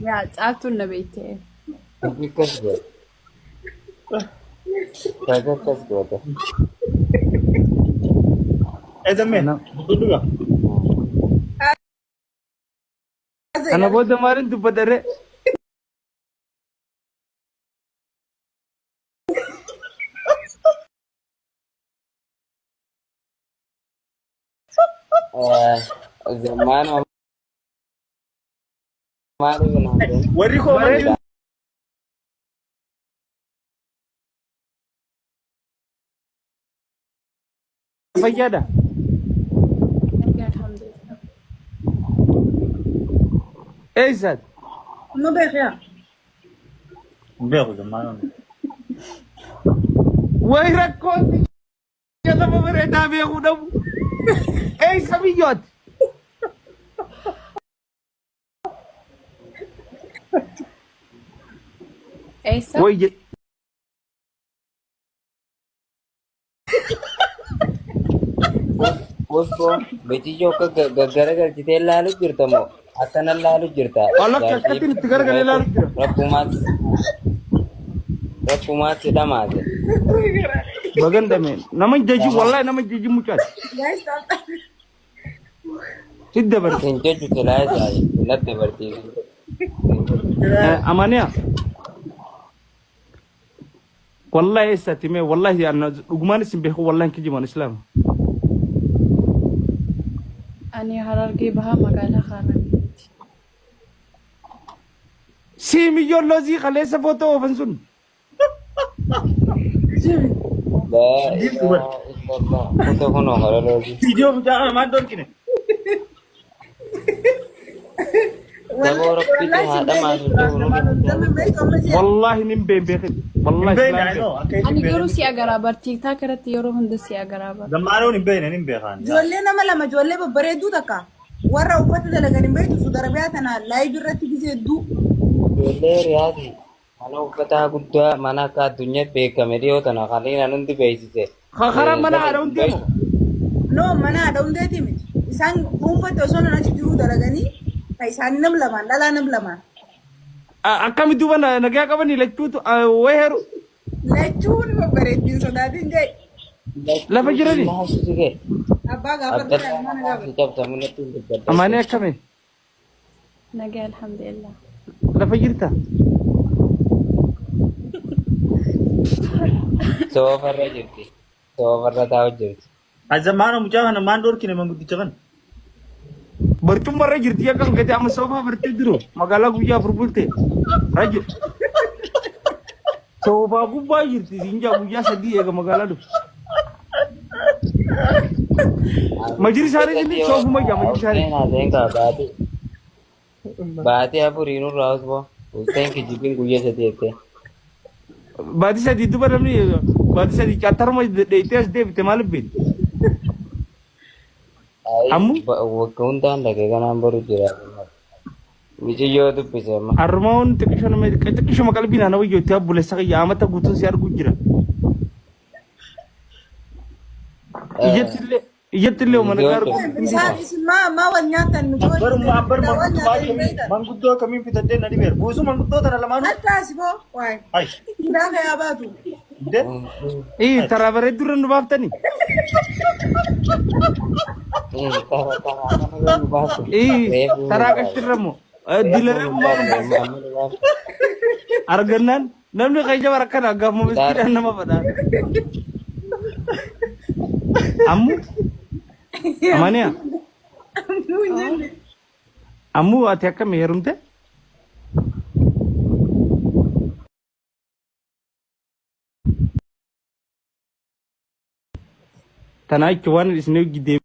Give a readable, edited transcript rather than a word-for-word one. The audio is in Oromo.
يا تعبتوا النبيتين Kasih, saya kasih kau. Edame. Betul juga. Ana boda marin tu padare. Zaman malu kan? Wari ko man. Fayyada. الحمد لله Eysat. No deja. Beko zaman. Way rakot. Kata pemerintah be aku dah. Sabiyot. ايسا Way Bosku, beci joka gara-gara kita lalu cerita mo, akan lalu cerita. Allah kakatin gara-gara lalu cerita. Rapumat sudah mati. Baganda men. Nama jaji wallahi nama jaji mucat. Guys, stop. Sidda bar. Kinco juga lah saya, latte berarti. Amania. Wallahi satime wallahi anna ugman simbe wallahi kiji man islam. أني هررقي بها مقالة خارني Si milyon lozi khale sa photo fansun. Foto kono hara logi. Video jangan mandor kini. Dabor kita ada masuk dulu. Wallahi nimbe be khid. Wallahi Nimbe islam. na no. أني قرو سي أقرابر تيك تاك رتي يرو هند سي أقرابر Zamano nimbe kan. Jolle nama lama jolle babbareedu takka. Warra uffata dalaganii beektu sudarabiyaa tana laayii irratti gisee hedduu. Ijoollee riyaati. Mana uffataa guddaa mana akka addunyaa beekame dhiyoo tana qaliina nuti beeksise. Khara mana ada untemo. No mana haadha hundeeti miti. Isaan dhuunfatti osoo nan achi jiruu dalaganii kan isaan nam lamaan dhalaa nam lamaan. Akkami duba nagaya qabani lachuutu weheru. Lachuun babbareeddiin sodaatiin jee. Lafa jirani. Abbaa gaafata mana gaafata. Amane akkami. نجا الحمد لله Lafa jirta. Soofarra jirti. Soofarra taa'u jirti. Zamano mucaa kana mandor kini manguddicha kan. Barcuma marra jirti akkam gati amma sofa bartee jiru. Magaalaa guyyaa furbulte. Rajul. Sofa gubbaa jirti sinjaa guyyaa sadii eega magaalaa dhufu. Majiri isaanii inni soofuma ijaa majiri isaanii. Seenaa baate. Baate afuriinuu raawus boo. Ulteen kijibbiin guyyaa sadii eegte. Baati sadii duba namni baati sadii chattarma dheeytee as deebite maaliif beekti? Ammu? Wakka hundaan dhagee kanaan baru jira. Mijiyyoo dubbise amma. Harmoon xiqqishuma qalbii naannoo iyyootti abbuleessa qiyyaa amata guutuun si arguu jira. Iyyattillee mana gaaru. Isaan isin maa wal nyaatan nu Ambar manguddoo kamiin fitadhee na dhibeera. Buusu manguddoo tana lamaanuu. Addaasi boo waay. Ay. Hidhaa kayaa baatu. De. Taraa bareedduu irra nu baaftanii. Taraa qashtirra moo dilaree uumaa argannaan namni qayya barakkana gaafuma miskiidhaan nama fadhaan. Ammu amaniya ammu ati akkami heerumte? Tanaa jechuun waan isin eegidee